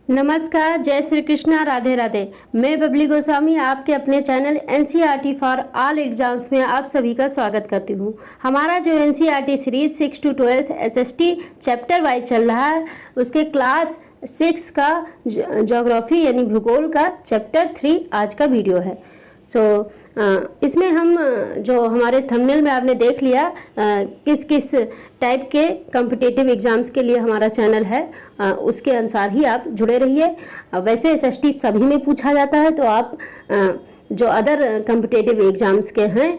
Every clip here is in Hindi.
नमस्कार, जय श्री कृष्णा, राधे राधे। मैं बबली गोस्वामी आपके अपने channel NCERT for all exams में आप सभी का स्वागत करती हूँ। हमारा जो NCERT series 6 to 12 SST chapter wise चल रहा है, उसके क्लास 6 का ज्योग्राफी यानी भूगोल का चैप्टर 3 आज का वीडियो है। इसमें हम जो हमारे थंबनेल में आपने देख लिया किस किस टाइप के कॉम्पिटिटिव एग्ज़ाम्स के लिए हमारा चैनल है, उसके अनुसार ही आप जुड़े रहिए। वैसे एसएसटी सभी में पूछा जाता है, तो आप जो अदर कॉम्पिटिटिव एग्ज़ाम्स के हैं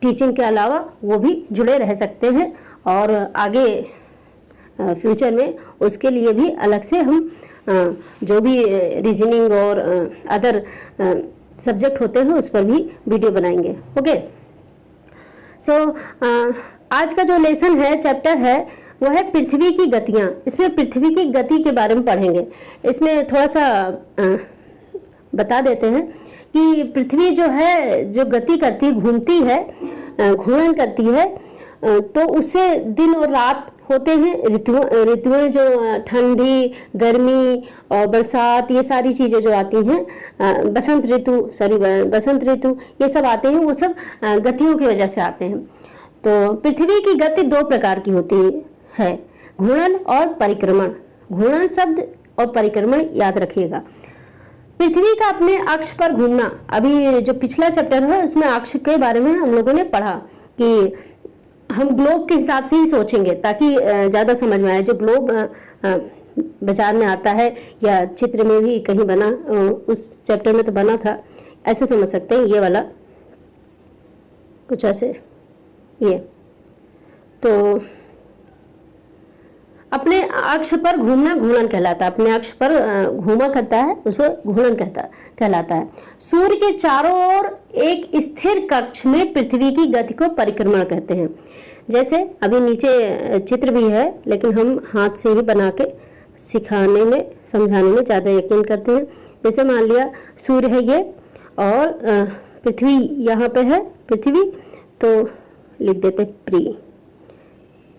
टीचिंग के अलावा वो भी जुड़े रह सकते हैं, और आगे फ्यूचर में उसके लिए भी अलग से हम जो भी रीजनिंग और अदर सब्जेक्ट होते हैं उस पर भी वीडियो बनाएंगे। ओके, आज का जो लेसन है, चैप्टर है, वो है पृथ्वी की गतियाँ। इसमें पृथ्वी की गति के बारे में पढ़ेंगे। इसमें थोड़ा सा बता देते हैं कि पृथ्वी जो है, जो गति करती है, घूमती है, घूर्णन करती है, तो उससे दिन और रात होते हैं। ऋतुएं जो ठंडी, गर्मी और बरसात, ये सारी चीज़ें जो आती हैं, बसंत ऋतु ये सब आते हैं, वो सब गतियों की वजह से आते हैं। तो पृथ्वी की गति दो प्रकार की होती है, घूर्णन और परिक्रमण। घूर्णन शब्द और परिक्रमण याद रखिएगा। पृथ्वी का अपने अक्ष पर घूमना, अभी जो पिछला चैप्टर है उसमें अक्ष के बारे में हम लोगों ने पढ़ा कि हम ग्लोब के हिसाब से ही सोचेंगे ताकि ज़्यादा समझ में आए। जो ग्लोब बाजार में आता है या चित्र में भी कहीं बना, उस चैप्टर में तो बना था, ऐसे समझ सकते हैं, ये वाला कुछ ऐसे। ये तो अपने अक्ष पर घूमना घूर्णन कहलाता है। अपने अक्ष पर घूमा करता है, उसे घूर्णन कहलाता है। सूर्य के चारों ओर एक स्थिर कक्ष में पृथ्वी की गति को परिक्रमण कहते हैं। जैसे अभी नीचे चित्र भी है, लेकिन हम हाथ से ही बना के सिखाने में, समझाने में ज़्यादा यकीन करते हैं। जैसे मान लिया सूर्य है ये, और पृथ्वी यहाँ पे है, पृथ्वी, तो लिख देते प्री,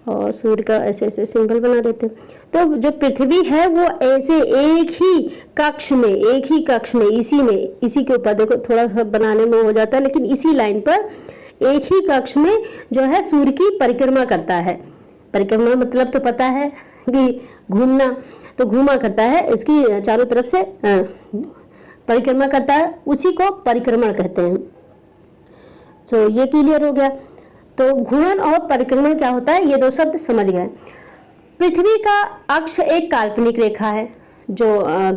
और सूर्य का ऐसे ऐसे सिंबल बना देते। तो जो पृथ्वी है वो ऐसे एक ही कक्ष में इसी के ऊपर, देखो थोड़ा सा बनाने में हो जाता है, लेकिन इसी लाइन पर एक ही कक्ष में जो है सूर्य की परिक्रमा करता है। परिक्रमा मतलब तो पता है कि घूमना, तो घूमा करता है, इसकी चारों तरफ से परिक्रमा करता है, उसी को परिक्रमण कहते हैं। ये क्लियर हो गया। तो घूर्णन और परिक्रमण क्या होता है, ये दो शब्द समझ गए। पृथ्वी का अक्ष एक काल्पनिक रेखा है, जो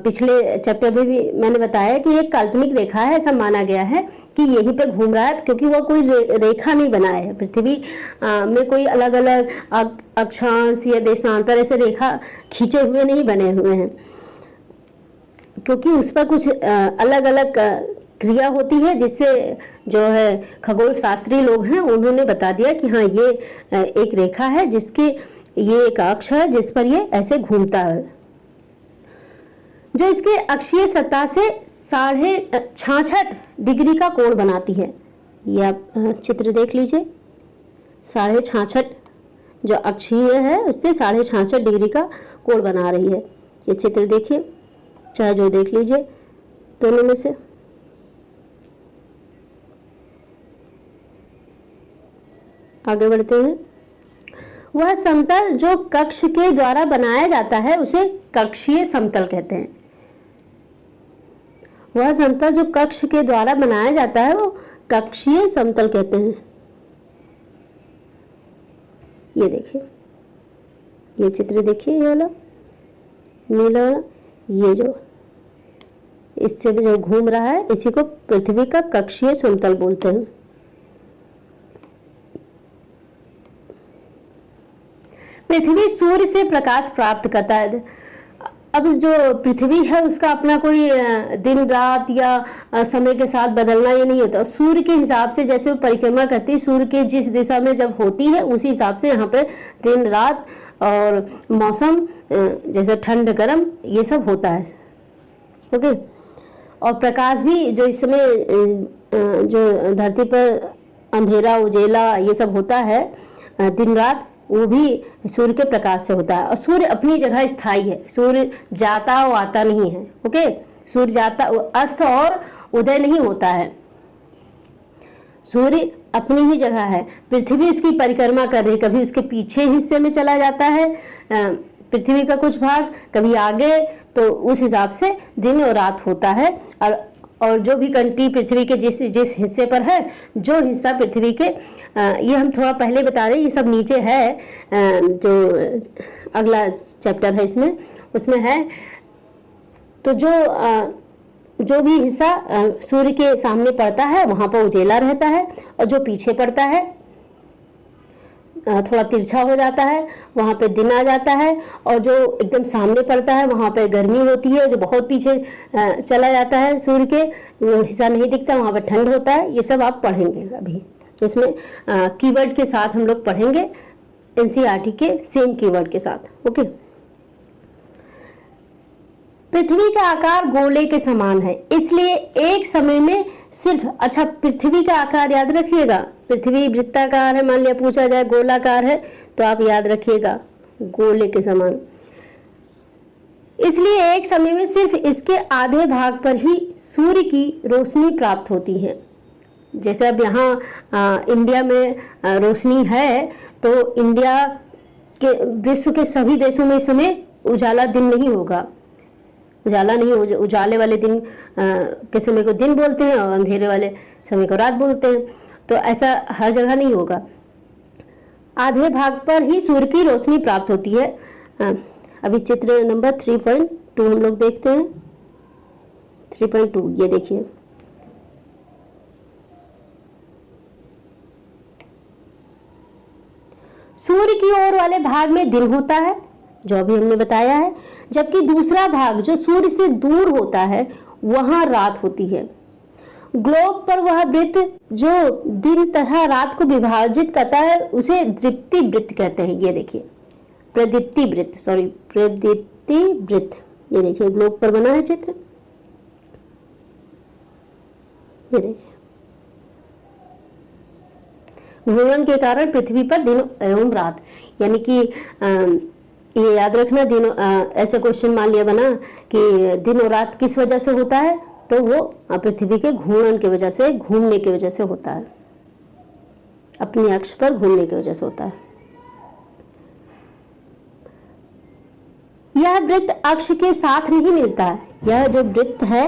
पिछले चैप्टर में भी मैंने बताया कि एक काल्पनिक रेखा है। ऐसा माना गया है कि यहीं पे घूम रहा है, क्योंकि वो कोई रेखा नहीं बनाया है। पृथ्वी में कोई अलग अलग अक्षांश या देशांतर ऐसे रेखा खींचे हुए नहीं बने हुए हैं, क्योंकि उस पर कुछ अलग अलग क्रिया होती है, जिससे जो है खगोल शास्त्री लोग हैं उन्होंने बता दिया कि हाँ, ये एक रेखा है, जिसके ये एक अक्ष है जिस पर ये ऐसे घूमता है, जो इसके अक्षीय सतह से 66.5 डिग्री का कोण बनाती है। ये आप चित्र देख लीजिए, 66.5 जो अक्षीय है उससे 66.5 डिग्री का कोण बना रही है। ये चित्र देखिए, चाहे जो देख लीजिए दोनों में से। आगे बढ़ते हैं। वह समतल जो कक्ष के द्वारा बनाया जाता है उसे कक्षीय समतल कहते हैं। वह समतल जो कक्ष के द्वारा बनाया जाता है वो कक्षीय समतल कहते हैं। ये देखिए, ये चित्र देखिए, ये वाला नीला वाला, ये जो इससे जो घूम रहा है इसी को पृथ्वी का कक्षीय समतल बोलते हैं। पृथ्वी सूर्य से प्रकाश प्राप्त करता है। अब जो पृथ्वी है उसका अपना कोई दिन रात या समय के साथ बदलना ये नहीं होता। सूर्य के हिसाब से जैसे वो परिक्रमा करती है, सूर्य के जिस दिशा में जब होती है उसी हिसाब से यहाँ पे दिन रात और मौसम, जैसे ठंड गर्म, ये सब होता है। ओके, और प्रकाश भी जो इस समय जो धरती पर अंधेरा उजेला ये सब होता है दिन रात, वो भी सूर्य के प्रकाश से होता है। और सूर्य अपनी जगह स्थायी है, सूर्य जाता और आता नहीं है। ओके, सूर्य जाता, अस्त और उदय नहीं होता है, सूर्य अपनी ही जगह है। पृथ्वी उसकी परिक्रमा कर रही, कभी उसके पीछे हिस्से में चला जाता है पृथ्वी का कुछ भाग, कभी आगे, तो उस हिसाब से दिन और रात होता है। और जो भी कंट्री पृथ्वी के जिस जिस हिस्से पर है, जो हिस्सा पृथ्वी के ये हम थोड़ा पहले बता दें, ये सब नीचे है, जो अगला चैप्टर है इसमें, उसमें है। तो जो भी हिस्सा सूर्य के सामने पड़ता है वहाँ पर उजेला रहता है, और जो पीछे पड़ता है थोड़ा तिरछा हो जाता है, वहाँ पे दिन आ जाता है। और जो एकदम सामने पड़ता है वहाँ पे गर्मी होती है, जो बहुत पीछे चला जाता है सूर्य के, वो हिस्सा नहीं दिखता, वहाँ पे ठंड होता है। ये सब आप पढ़ेंगे अभी इसमें कीवर्ड के साथ हम लोग पढ़ेंगे, एनसीईआरटी के सेम कीवर्ड के साथ। ओके, पृथ्वी का आकार गोले के समान है, इसलिए एक समय में सिर्फ, अच्छा पृथ्वी का आकार याद रखिएगा, पृथ्वी वृत्ताकार है, मान लिया पूछा जाए गोलाकार है तो आप याद रखिएगा गोले के समान। इसलिए एक समय में सिर्फ इसके आधे भाग पर ही सूर्य की रोशनी प्राप्त होती है। जैसे अब यहाँ इंडिया में रोशनी है, तो इंडिया के विश्व के सभी देशों में इस समय उजाला दिन नहीं होगा, उजाला नहीं हो, उजाले वाले दिन के समय को दिन बोलते हैं और अंधेरे वाले समय को रात बोलते हैं। तो ऐसा हर जगह नहीं होगा, आधे भाग पर ही सूर्य की रोशनी प्राप्त होती है। अभी चित्र नंबर 3.2 हम लोग देखते हैं। 3.2 ये देखिए, सूर्य की ओर वाले भाग में दिन होता है, जो अभी हमने बताया है, जबकि दूसरा भाग जो सूर्य से दूर होता है वहां रात होती है। ग्लोब पर वह वृत्त जो दिन तथा रात को विभाजित करता है उसे दीप्ति वृत्त कहते हैं। ये देखिए प्रदीप्ति वृत्त, सॉरी प्रदीप्ति वृत्त, ये देखिए ग्लोब पर बना है चित्र, ये देखिए। घूर्णन के कारण पृथ्वी पर दिन एवं रात, यानी कि ये याद रखना, दिन ऐसा क्वेश्चन मान लिया बना कि दिन और रात किस वजह से होता है, तो वो पृथ्वी के घूर्णन की वजह से, घूमने की वजह से होता है, अपनी अक्ष पर घूमने की वजह से होता है। यह वृत्त अक्ष के साथ नहीं मिलता है, यह जो वृत्त है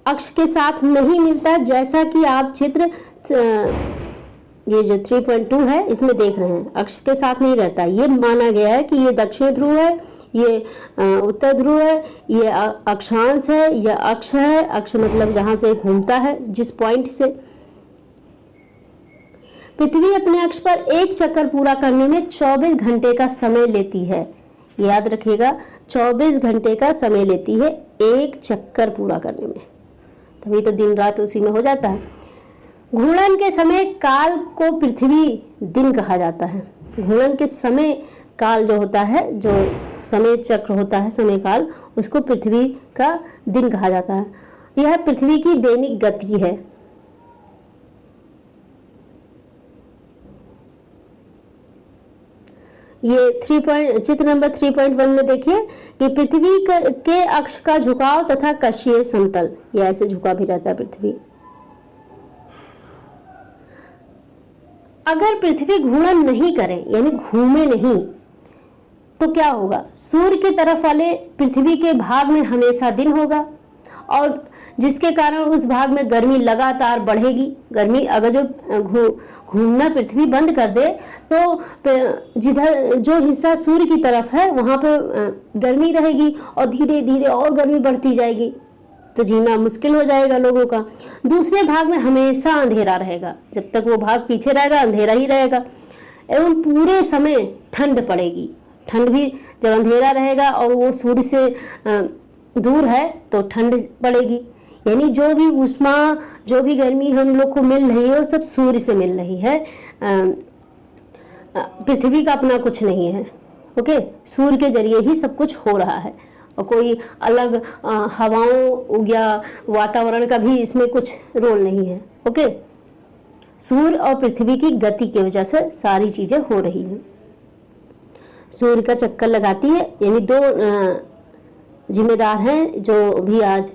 अक्ष के साथ नहीं मिलता, जैसा कि आप चित्र ये जो 3.2 है इसमें देख रहे हैं, अक्ष के साथ नहीं रहता। ये माना गया है कि ये दक्षिण ध्रुव है, ये उत्तर ध्रुव है, ये अक्षांश है, यह अक्ष है, अक्ष मतलब जहां से घूमता है, जिस पॉइंट से। पृथ्वी अपने अक्ष पर एक चक्कर पूरा करने में 24 घंटे का समय लेती है, याद रखिएगा 24 घंटे का समय लेती है एक चक्कर पूरा करने में, तभी तो दिन रात उसी में हो जाता है। घूर्णन के समय काल को पृथ्वी दिन कहा जाता है। घूर्णन के समय काल जो होता है, जो समय चक्र होता है, समय काल, उसको पृथ्वी का दिन कहा जाता है। यह पृथ्वी की दैनिक गति है। ये चित्र नंबर 3.1 में देखिए कि पृथ्वी के अक्ष का झुकाव तथा कक्षीय समतल, यह ऐसे झुका भी रहता है पृथ्वी। अगर पृथ्वी घूर्णन नहीं करे यानी घूमे नहीं तो क्या होगा, सूर्य के तरफ वाले पृथ्वी के भाग में हमेशा दिन होगा, और जिसके कारण उस भाग में गर्मी लगातार बढ़ेगी। गर्मी अगर जो घूमना पृथ्वी बंद कर दे तो जिधर जो हिस्सा सूर्य की तरफ है वहां पर गर्मी रहेगी और धीरे धीरे और गर्मी बढ़ती जाएगी, तो जीना मुश्किल हो जाएगा लोगों का। दूसरे भाग में हमेशा अंधेरा रहेगा, जब तक वो भाग पीछे रहेगा अंधेरा ही रहेगा, एवं पूरे समय ठंड पड़ेगी। ठंड भी जब अंधेरा रहेगा और वो सूर्य से दूर है तो ठंड पड़ेगी, यानी जो भी उष्मा, जो भी गर्मी हम लोग को मिल रही है वो सब सूर्य से मिल रही है, पृथ्वी का अपना कुछ नहीं है। ओके, सूर्य के जरिए ही सब कुछ हो रहा है, और कोई अलग हवाओं या वातावरण का भी इसमें कुछ रोल नहीं है। ओके, सूर्य और पृथ्वी की गति की वजह से सारी चीजें हो रही हैं। सूर्य का चक्कर लगाती है। यानी दो जिम्मेदार हैं, जो भी आज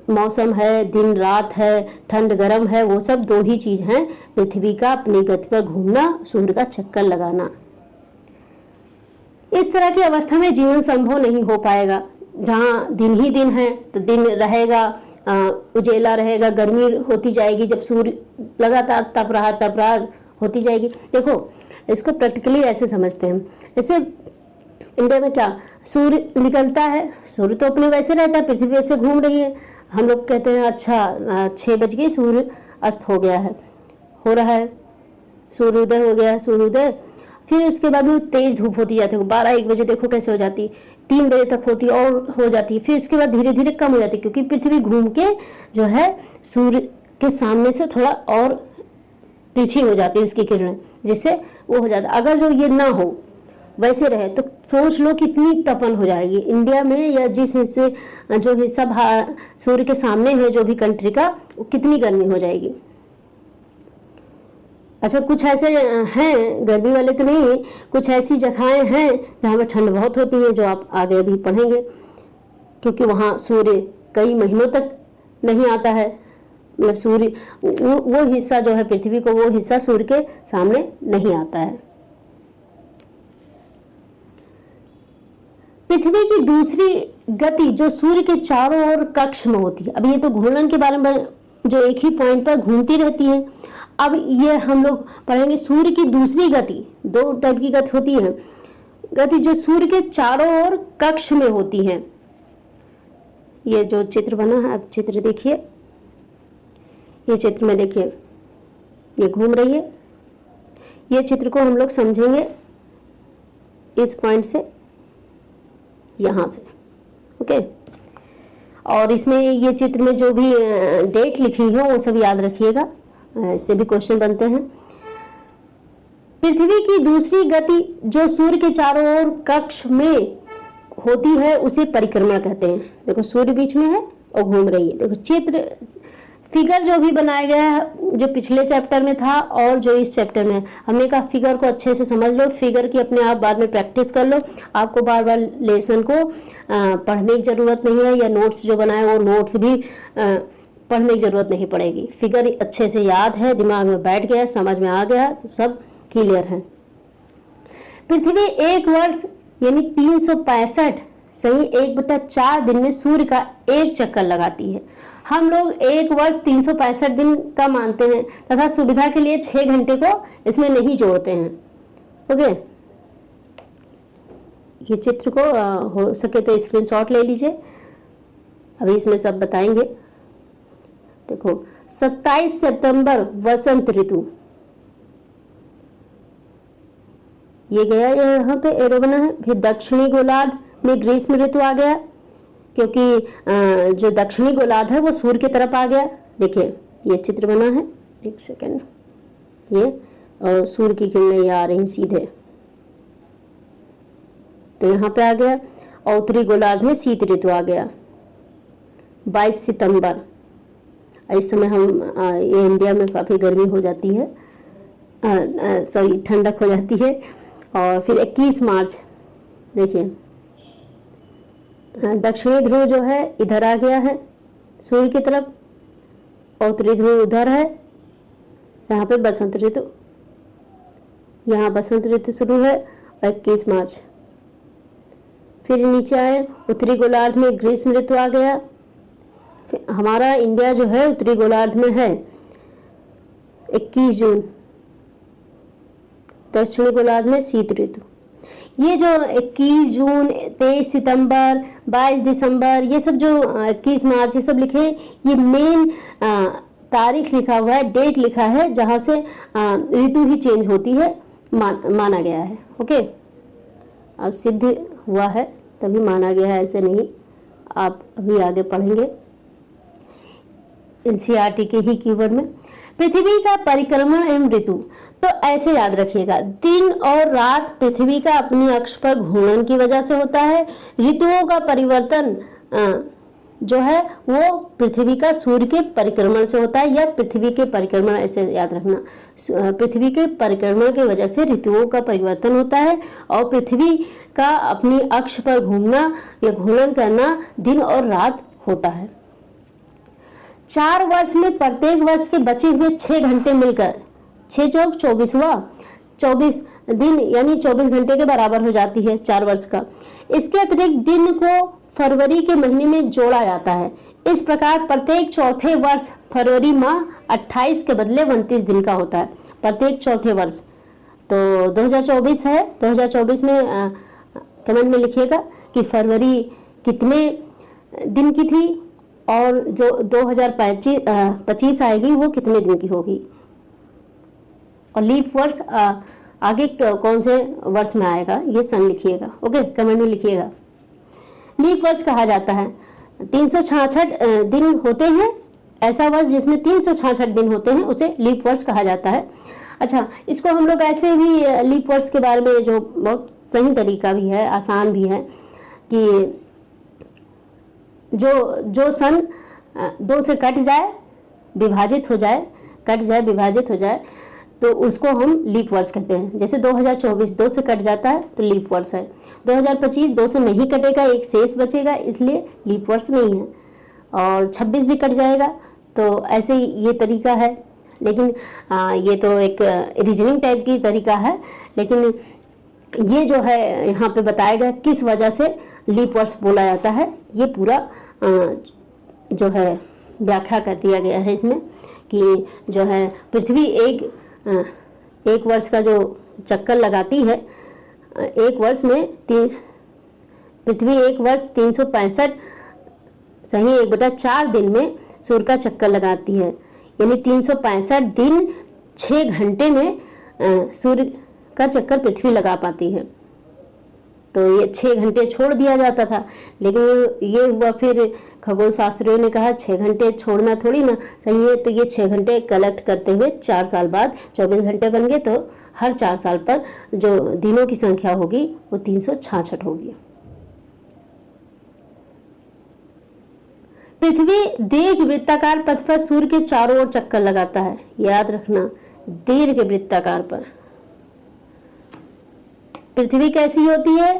मौसम है, दिन रात है, ठंड गर्म है, वो सब दो ही चीज हैं, पृथ्वी का अपनी गति पर घूमना, सूर्य का चक्कर लगाना। इस तरह की अवस्था में जीवन संभव नहीं हो पाएगा। जहाँ दिन ही दिन है तो दिन रहेगा, उजेला रहेगा, गर्मी होती जाएगी, जब सूर्य लगातार तप रहा होती जाएगी। देखो, इसको प्रैक्टिकली ऐसे समझते हैं, जैसे इंडिया में क्या, सूर्य निकलता है, सूर्य तो अपने वैसे रहता है, पृथ्वी वैसे घूम रही है। हम लोग कहते हैं अच्छा 6 बज गई, सूर्य अस्त हो गया है, हो रहा है, सूर्योदय हो गया है, सूर्योदय। फिर उसके बाद में तेज धूप होती जाती है, 12-1 बजे देखो कैसे हो जाती, 3 बजे तक होती और हो जाती है। फिर इसके बाद धीरे धीरे कम हो जाती है, क्योंकि पृथ्वी घूम के जो है सूर्य के सामने से थोड़ा और पीछे हो जाती है उसकी किरणें, जिससे वो हो जाता है। अगर जो ये ना हो, वैसे रहे, तो सोच लो कितनी तपन हो जाएगी इंडिया में, या जिस हिस्से जो हिस्सा सूर्य के सामने है जो भी कंट्री का, वो कितनी गर्मी हो जाएगी। अच्छा, कुछ ऐसे हैं, गर्मी वाले तो नहीं, कुछ ऐसी जगहें हैं जहाँ पर ठंड बहुत होती है, जो आप आगे अभी पढ़ेंगे, क्योंकि वहाँ सूर्य कई महीनों तक नहीं आता है। मतलब सूर्य वो हिस्सा जो है पृथ्वी को, वो हिस्सा सूर्य के सामने नहीं आता है। पृथ्वी की दूसरी गति जो सूर्य के चारों ओर कक्ष में होती है। अब ये तो घूर्णन के बारे में जो एक ही पॉइंट पर घूमती रहती है। अब ये हम लोग पढ़ेंगे सूर्य की दूसरी गति। 2 टाइप की गति होती है, गति जो सूर्य के चारों ओर कक्ष में होती है। ये जो चित्र बना है, अब चित्र देखिए, ये चित्र में देखिए, ये घूम रही है। ये चित्र को हम लोग समझेंगे इस पॉइंट से, यहां से, ओके। और इसमें ये चित्र में जो भी डेट लिखी है वो सब याद रखिएगा, इससे भी क्वेश्चन बनते हैं। पृथ्वी की दूसरी गति जो सूर्य के चारों ओर कक्ष में होती है उसे परिक्रमण कहते हैं। देखो, सूर्य बीच में है और घूम रही है। देखो चित्र, फिगर जो भी बनाया गया है, जो पिछले चैप्टर में था और जो इस चैप्टर में, हमने कहा फिगर को अच्छे से समझ लो, फिगर की अपने आप बाद में प्रैक्टिस कर लो। आपको बार बार लेसन को पढ़ने की जरूरत नहीं है, या नोट्स जो बनाए वो नोट्स भी पढ़ने की जरूरत नहीं पड़ेगी। फिगर अच्छे से याद है, दिमाग में बैठ गया, समझ में आ गया, तो सब क्लियर है। पृथ्वी 1 वर्ष यानी 365 सही 1/4 दिन में सूर्य का एक चक्कर लगाती है। हम लोग 1 वर्ष 365 दिन का मानते हैं तथा सुविधा के लिए 6 घंटे को इसमें नहीं जोड़ते हैं, ओके। ये चित्र को हो सके तो स्क्रीनशॉट ले लीजिए, अभी इसमें सब बताएंगे। देखो, 27 सितंबर वसंत ऋतु, ये गया, यहाँ पे एरो बना है। फिर दक्षिणी गोलार्ध में ग्रीष्म ऋतु आ गया, क्योंकि जो दक्षिणी गोलार्ध है वो सूर्य की तरफ आ गया। देखिए ये चित्र बना है, एक सेकेंड, ये और सूर्य की किरणें ये आ रही सीधे, तो यहाँ पे आ गया। और उत्तरी गोलार्ध में शीत ऋतु आ गया 22 सितंबर। इस समय हम ये इंडिया में काफ़ी गर्मी हो जाती है, सॉरी ठंडक हो जाती है। और फिर 21 मार्च, देखिए दक्षिणी ध्रुव जो है इधर आ गया है सूर्य की तरफ, और उत्तरी ध्रुव उधर है। यहाँ पे बसंत ऋतु, यहाँ बसंत ऋतु शुरू है 21 मार्च। फिर नीचे आए, उत्तरी गोलार्ध में ग्रीष्म ऋतु आ गया। फिर हमारा इंडिया जो है उत्तरी गोलार्ध में है 21 जून, दक्षिणी गोलार्ध में शीत ऋतु। ये जो 21 जून, 23 सितंबर, 22 दिसंबर, ये सब जो 21 मार्च, ये सब लिखे, ये मेन तारीख लिखा हुआ है, डेट लिखा है, जहाँ से ऋतु ही चेंज होती है, माना गया है, ओके। अब सिद्ध हुआ है तभी माना गया है, ऐसे नहीं। आप अभी आगे पढ़ेंगे एनसीईआरटी के ही कीवर्ड में। पृथ्वी का परिक्रमण एवं ऋतु, तो ऐसे याद रखिएगा, दिन और रात पृथ्वी का अपनी अक्ष पर घूर्णन की वजह से होता है। ऋतुओं का परिवर्तन जो है वो पृथ्वी का सूर्य के परिक्रमण से होता है, या पृथ्वी के परिक्रमण, ऐसे याद रखना। पृथ्वी के परिक्रमण की वजह से ऋतुओं का परिवर्तन होता है, और पृथ्वी का अपनी अक्ष पर घूमना या घूर्णन करना दिन और रात होता है। 4 वर्ष में प्रत्येक वर्ष के बचे हुए 6 घंटे मिलकर 6 चौक 24 हुआ, 24 दिन यानी 24 घंटे के बराबर हो जाती है 4 वर्ष का। इसके अतिरिक्त दिन को फरवरी के महीने में जोड़ा जाता है। इस प्रकार प्रत्येक चौथे वर्ष फरवरी माह 28 के बदले 29 दिन का होता है, प्रत्येक चौथे वर्ष। तो 2024 है, 2024 में कमेंट में लिखिएगा कि फरवरी कितने दिन की थी, और जो 2025 आएगी वो कितने दिन की होगी, और लीप वर्ष आगे कौन से वर्ष में आएगा, ये सन लिखिएगा। ओके, कमेंट में लिखिएगा। लीप वर्ष कहा जाता है 366 दिन होते हैं, ऐसा वर्ष जिसमें 366 दिन होते हैं उसे लीप वर्ष कहा जाता है। अच्छा, इसको हम लोग ऐसे भी लीप वर्ष के बारे में, जो बहुत सही तरीका भी है, आसान भी है, कि जो सन 2 से कट जाए, विभाजित हो जाए, कट जाए विभाजित हो जाए, तो उसको हम लीप वर्ष कहते हैं। जैसे 2024 2 से कट जाता है तो लीप वर्ष है। 2025 2 से नहीं कटेगा, एक शेष बचेगा, इसलिए लीप वर्ष नहीं है। और 26 भी कट जाएगा, तो ऐसे ही ये तरीका है। लेकिन ये तो एक रीजनिंग टाइप की तरीका है, लेकिन ये जो है यहाँ पे बताया गया किस वजह से लीप वर्ष बोला जाता है, ये पूरा जो है व्याख्या कर दिया गया है इसमें, कि जो है पृथ्वी एक वर्ष का जो चक्कर लगाती है, एक वर्ष में पृथ्वी एक वर्ष 365 सही 1/4 दिन में सूर्य का चक्कर लगाती है, यानी 365 दिन 6 घंटे में सूर्य का चक्कर पृथ्वी लगा पाती है। तो ये 6 घंटे छोड़ दिया जाता था, लेकिन ये हुआ फिर खगोल शास्त्रियों ने कहा 6 घंटे छोड़ना थोड़ी ना सही है, तो ये 6 घंटे कलेक्ट करते हुए 4 साल बाद 24 घंटे बन गए, तो हर 4 साल पर जो दिनों की संख्या होगी वो 366 होगी। पृथ्वी दीर्घ वृत्ताकार पथ पर सूर्य के चारों ओर चक्कर लगाता है, याद रखना, दीर्घ वृत्ताकार पर। पृथ्वी कैसी होती है,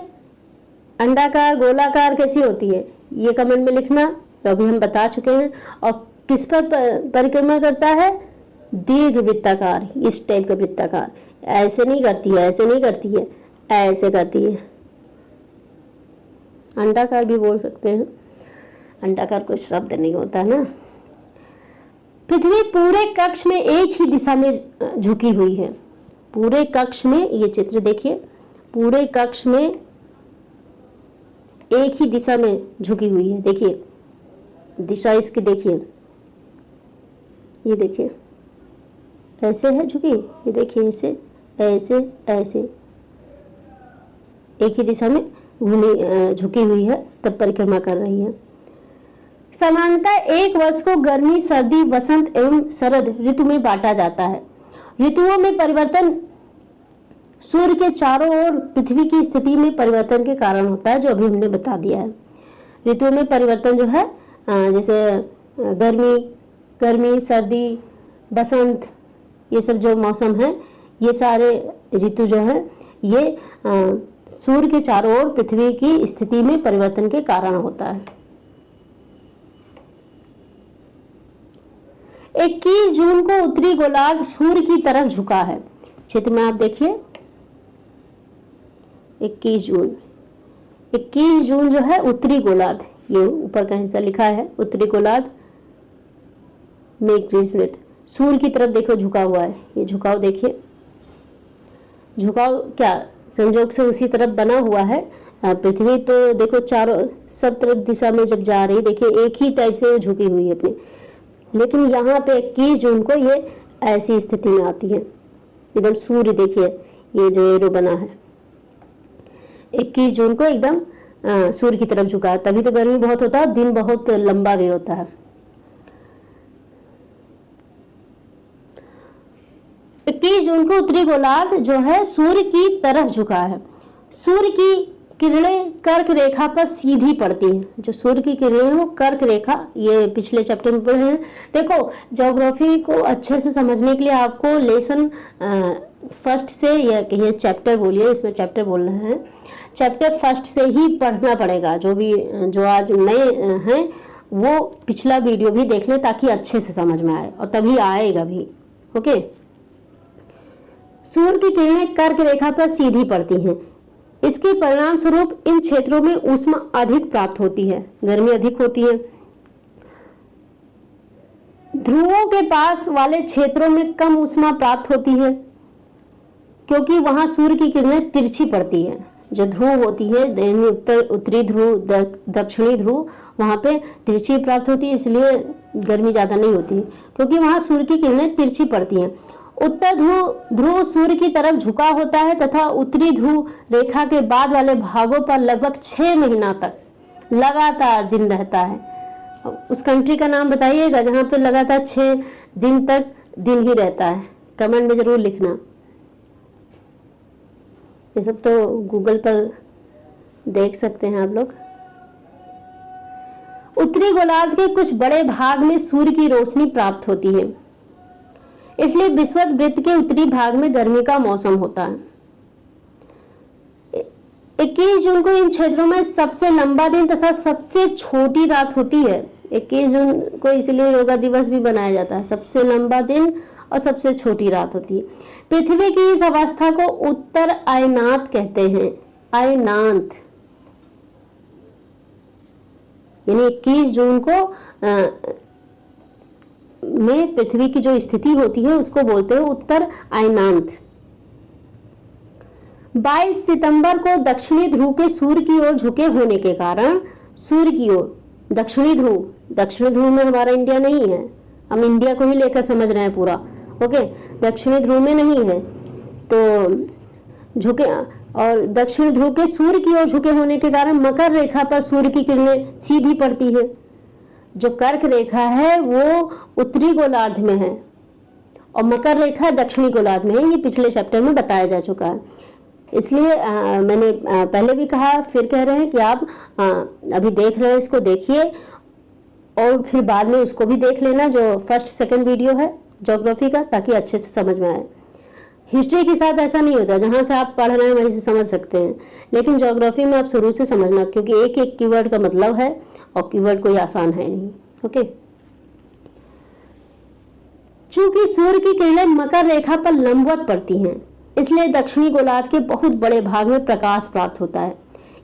अंडाकार, गोलाकार, कैसी होती है, ये कमेंट में लिखना, तो अभी हम बता चुके हैं। और किस पर परिक्रमा करता है, दीर्घ वृत्ताकार, इस टाइप का वृत्ताकार। ऐसे नहीं करती है, ऐसे नहीं करती है, ऐसे करती है। अंडाकार भी बोल सकते हैं, अंडाकार कोई शब्द नहीं होता है ना। पृथ्वी पूरे कक्ष में एक ही दिशा में झुकी हुई है, पूरे कक्ष में, ये चित्र देखिए, पूरे कक्ष में एक ही दिशा में झुकी हुई है। देखिए दिशा इसकी, देखिए ये देखिए ऐसे है झुकी, ये देखिए ऐसे ऐसे ऐसे एक ही दिशा में झुकी हुई है, तब परिक्रमा कर रही है। सामान्यतः एक वर्ष को गर्मी, सर्दी, वसंत एवं शरद ऋतु में बांटा जाता है। ऋतुओं में परिवर्तन सूर्य के चारों ओर पृथ्वी की स्थिति में परिवर्तन के कारण होता है, जो अभी हमने बता दिया है। ऋतुओं में परिवर्तन जो है, जैसे गर्मी, सर्दी, बसंत, ये सब जो मौसम है, ये सारे ऋतु जो है ये सूर्य के चारों ओर पृथ्वी की स्थिति में परिवर्तन के कारण होता है। 21 जून को उत्तरी गोलार्ध सूर्य की तरफ झुका है। चित्र में आप देखिए 21 जून जो है उत्तरी गोलार्ध, ये ऊपर का हिस्सा लिखा है उत्तरी गोलार्ध में ग्रीष्मऋतु, सूर्य की तरफ देखो झुका हुआ है। ये झुकाव देखिए, झुकाव क्या संयोग से उसी तरफ बना हुआ है। पृथ्वी तो देखो चारों सब तरफ दिशा में जब जा रही, देखिए एक ही टाइप से झुकी हुई है अपनी, लेकिन यहाँ पे 21 जून को ये ऐसी स्थिति में आती है, एकदम सूर्य देखिए ये जो एरो बना है 21 जून को एकदम सूर्य की तरफ झुका है। तभी तो गर्मी बहुत होता है, दिन बहुत लंबा भी होता है। 21 जून को उत्तरी गोलार्ध जो है सूर्य की तरफ झुका है। सूर्य की किरणें कर्क रेखा पर सीधी पड़ती हैं। जो सूर्य की किरणें हैं वो कर्क रेखा, ये पिछले चैप्टर में पढ़े हैं। देखो ज्योग्राफी को अच्छे से समझने के लिए आपको लेसन फर्स्ट से, या कहिए चैप्टर बोलिए, इसमें चैप्टर बोलना है, चैप्टर फर्स्ट से ही पढ़ना पड़ेगा। जो आज नए हैं वो पिछला वीडियो भी देख लें ताकि अच्छे से समझ में आए, और तभी आएगा भी। ओके, सूर्य की किरणें कर्क रेखा पर सीधी पड़ती हैं। इसके परिणाम स्वरूप इन क्षेत्रों में ऊष्मा अधिक प्राप्त होती है, गर्मी अधिक होती है। ध्रुवों के पास वाले क्षेत्रों में कम ऊष्मा प्राप्त होती है क्योंकि वहां सूर्य की किरणें तिरछी पड़ती है। जो ध्रुव होती है, उत्तरी ध्रुव, दक्षिणी ध्रुव, वहां पे तिरछी प्राप्त होती है, इसलिए गर्मी ज्यादा नहीं होती है क्योंकि वहां सूर्य की किरणें तिरछी पड़ती हैं। उत्तर ध्रुव सूर्य की तरफ झुका होता है तथा उत्तरी ध्रुव रेखा के बाद वाले भागों पर लगभग 6 महीना तक लगातार दिन रहता है। उस कंट्री का नाम बताइएगा जहां पे लगातार 6 दिन तक दिन ही रहता है, कमेंट में जरूर लिखना। ये सब तो गूगल पर देख सकते हैं आप लोग। उत्तरी गोलार्ध के कुछ बड़े भाग में सूर्य की रोशनी प्राप्त होती है, इसलिए विषुवत वृत्त के उत्तरी भाग में गर्मी का मौसम होता है। 21 जून को इन क्षेत्रों में सबसे लंबा दिन तथा सबसे छोटी रात होती है। 21 जून को इसलिए योगा दिवस भी मनाया जाता है। सबसे लंबा दिन और सबसे छोटी रात होती है। पृथ्वी की इस अवस्था को उत्तर अयनांत कहते हैं। अयनांत यानी 21 जून को में पृथ्वी की जो स्थिति होती है उसको बोलते हैं उत्तर अयनांत। 22 सितंबर को दक्षिणी ध्रुव के सूर्य की ओर झुके होने के कारण सूर्य की ओर दक्षिणी ध्रुव में हमारा इंडिया नहीं है, हम इंडिया को ही लेकर समझ रहे हैं पूरा। ओके, दक्षिणी ध्रुव में नहीं है तो झुके, और दक्षिण ध्रुव के सूर्य की ओर झुके होने के कारण मकर रेखा पर सूर्य की किरणें सीधी पड़ती है। जो कर्क रेखा है वो उत्तरी गोलार्ध में है और मकर रेखा दक्षिणी गोलार्ध में है। ये पिछले चैप्टर में बताया जा चुका है, इसलिए मैंने पहले भी कहा, फिर कह रहे हैं कि आप अभी देख रहे हैं इसको देखिए और फिर बाद में उसको भी देख लेना जो फर्स्ट सेकंड वीडियो है ज्योग्राफी का, ताकि अच्छे से समझ में आए। हिस्ट्री के साथ ऐसा नहीं होता, जहां से आप पढ़ रहे हैं वहीं से समझ सकते हैं, लेकिन ज्योग्राफी में आप शुरू से समझना, क्योंकि एक एक कीवर्ड का मतलब है और कीवर्ड कोई आसान है नहीं। ओके, चूंकि सूर्य की किरणें मकर रेखा पर लंबवत पड़ती हैं, इसलिए दक्षिणी गोलार्ध के बहुत बड़े भाग में प्रकाश प्राप्त होता है।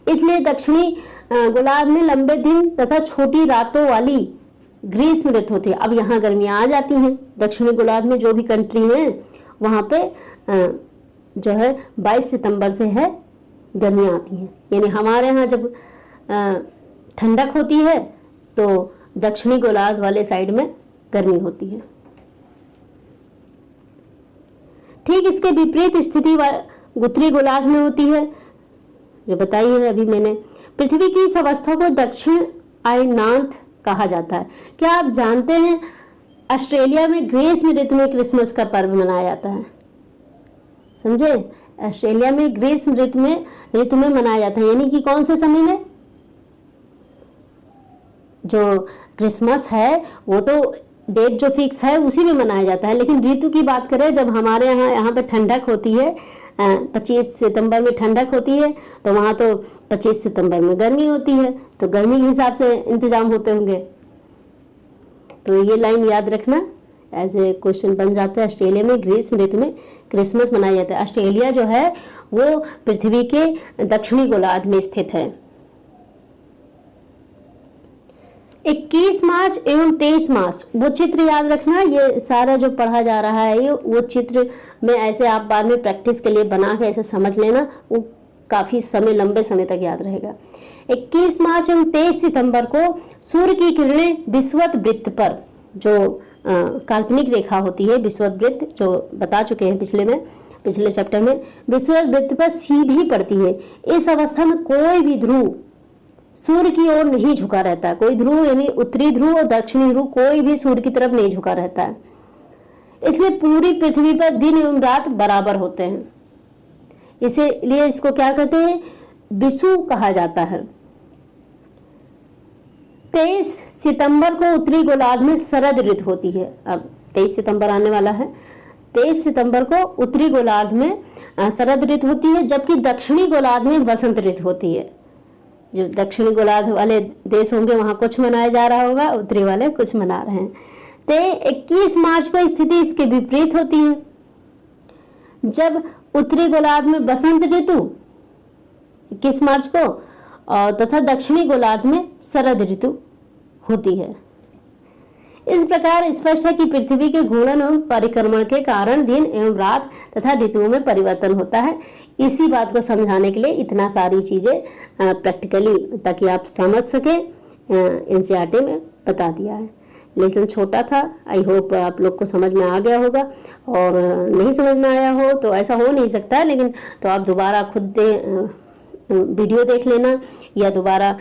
इसलिए दक्षिणी गोलार्ध में लंबे दिन तथा छोटी रातों वाली ग्रीष्म ऋतु होती है। अब यहाँ गर्मियां आ जाती हैं, दक्षिणी गोलार्ध में जो भी कंट्री हैं वहां पे जो है 22 सितंबर से है गर्मियां आती हैं। यानी हमारे यहाँ जब ठंडक होती है तो दक्षिणी गोलार्ध वाले साइड में गर्मी होती है। ठीक इसके विपरीत स्थिति उत्तरी गोलार्ध में होती है, जो बताई है अभी मैंने। पृथ्वी की इस अवस्था को दक्षिण अयनांत कहा जाता है। क्या आप जानते हैं ऑस्ट्रेलिया में ग्रीष्म ऋतु में क्रिसमस का पर्व मनाया जाता है? समझे? ऑस्ट्रेलिया में ग्रीष्म ऋतु में मनाया जाता है, यानी कि कौन से समय में? जो क्रिसमस है वो तो डेट जो फिक्स है उसी में मनाया जाता है, लेकिन ऋतु की बात करें, जब हमारे यहाँ पे ठंडक होती है, 25 सितंबर में ठंडक होती है, तो वहाँ तो 25 सितंबर में गर्मी होती है, तो गर्मी के हिसाब से इंतजाम होते होंगे। तो ये लाइन याद रखना, एज ए क्वेश्चन बन जाता है। ऑस्ट्रेलिया में ग्रीष्म ऋतु में क्रिसमस मनाया जाता है। ऑस्ट्रेलिया जो है वो पृथ्वी के दक्षिणी गोलार्ध में स्थित है। 21 मार्च एवं 23 मार्च वो चित्र याद रखना। ये सारा जो पढ़ा जा रहा है ये वो चित्र में ऐसे आप बाद में प्रैक्टिस के लिए बना के ऐसे समझ लेना, वो काफी समय, लंबे समय तक याद रहेगा। 21 मार्च एवं 23 सितंबर को सूर्य की किरणें विषुवत वृत्त पर, जो काल्पनिक रेखा होती है विषुवत वृत्त, जो बता चुके हैं पिछले चैप्टर में, विषुवत वृत्त पर सीधी पड़ती है। इस अवस्था में कोई भी ध्रुव सूर्य की ओर नहीं झुका रहता है। कोई ध्रुव यानी उत्तरी ध्रुव और दक्षिणी ध्रुव कोई भी सूर्य की तरफ नहीं झुका रहता है। इसलिए पूरी पृथ्वी पर दिन एवं रात बराबर होते हैं। इसीलिए इसको क्या कहते हैं? विषु कहा जाता है। 23 सितंबर को उत्तरी गोलार्ध में शरद ऋतु होती है। अब 23 सितंबर आने वाला है। 23 सितंबर को उत्तरी गोलार्ध में शरद ऋतु होती है, जबकि दक्षिणी गोलार्ध में वसंत ऋतु होती है। जो दक्षिणी गोलार्ध वाले देश होंगे वहां कुछ मनाया जा रहा होगा, उत्तरी वाले कुछ मना रहे हैं। तो 21 मार्च को स्थिति इसके विपरीत होती है, जब उत्तरी गोलार्ध में बसंत ऋतु 21 मार्च को तथा दक्षिणी गोलार्ध में शरद ऋतु होती है। इस प्रकार स्पष्ट है कि पृथ्वी के घूर्णन एवं परिक्रमण के कारण दिन एवं रात तथा ऋतुओं में परिवर्तन होता है। इसी बात को समझाने के लिए इतना सारी चीजें प्रैक्टिकली, ताकि आप समझ सके, एनसीईआरटी में बता दिया है। लेसन छोटा था, आई होप आप लोग को समझ में आ गया होगा, और नहीं समझ में आया हो तो ऐसा हो नहीं सकता है, लेकिन तो आप दोबारा खुद वीडियो देख लेना, या दोबारा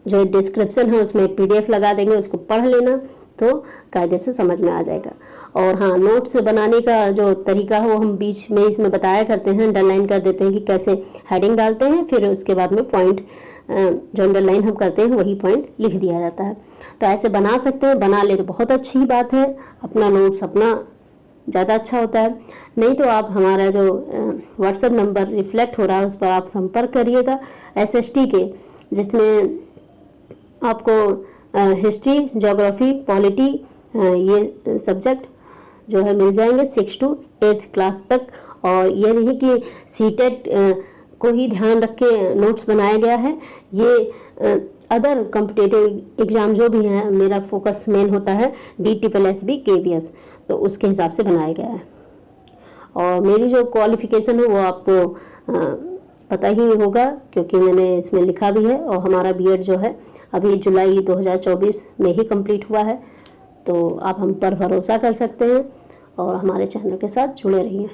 जो डिस्क्रिप्शन है उसमें PDF लगा देंगे, उसको पढ़ लेना, तो कायदे से समझ में आ जाएगा। और हाँ, नोट्स बनाने का जो तरीका है वो हम बीच में इसमें बताया करते हैं, अंडरलाइन कर देते हैं कि कैसे हेडिंग डालते हैं, फिर उसके बाद में पॉइंट जो अंडरलाइन हम करते हैं वही पॉइंट लिख दिया जाता है। तो ऐसे बना सकते हैं, बना ले तो बहुत अच्छी बात है, अपना नोट्स अपना ज़्यादा अच्छा होता है। नहीं तो आप हमारा जो व्हाट्सएप नंबर रिफ्लेक्ट हो रहा है उस पर आप संपर्क करिएगा SST के, जिसमें आपको हिस्ट्री, ज्योग्राफी, पॉलिटी ये सब्जेक्ट जो है मिल जाएंगे 6 to 8th क्लास तक। और ये नहीं कि CTET को ही ध्यान रख के नोट्स बनाया गया है, ये अदर कॉम्पिटिटिव एग्ज़ाम जो भी हैं, मेरा फोकस मेन होता है DSSB KVS, तो उसके हिसाब से बनाया गया है। और मेरी जो क्वालिफिकेशन है वो आपको पता ही होगा, क्योंकि मैंने इसमें लिखा भी है। और हमारा B.Ed जो है अभी जुलाई 2024 में ही कंप्लीट हुआ है, तो आप हम पर भरोसा कर सकते हैं और हमारे चैनल के साथ जुड़े रहिए।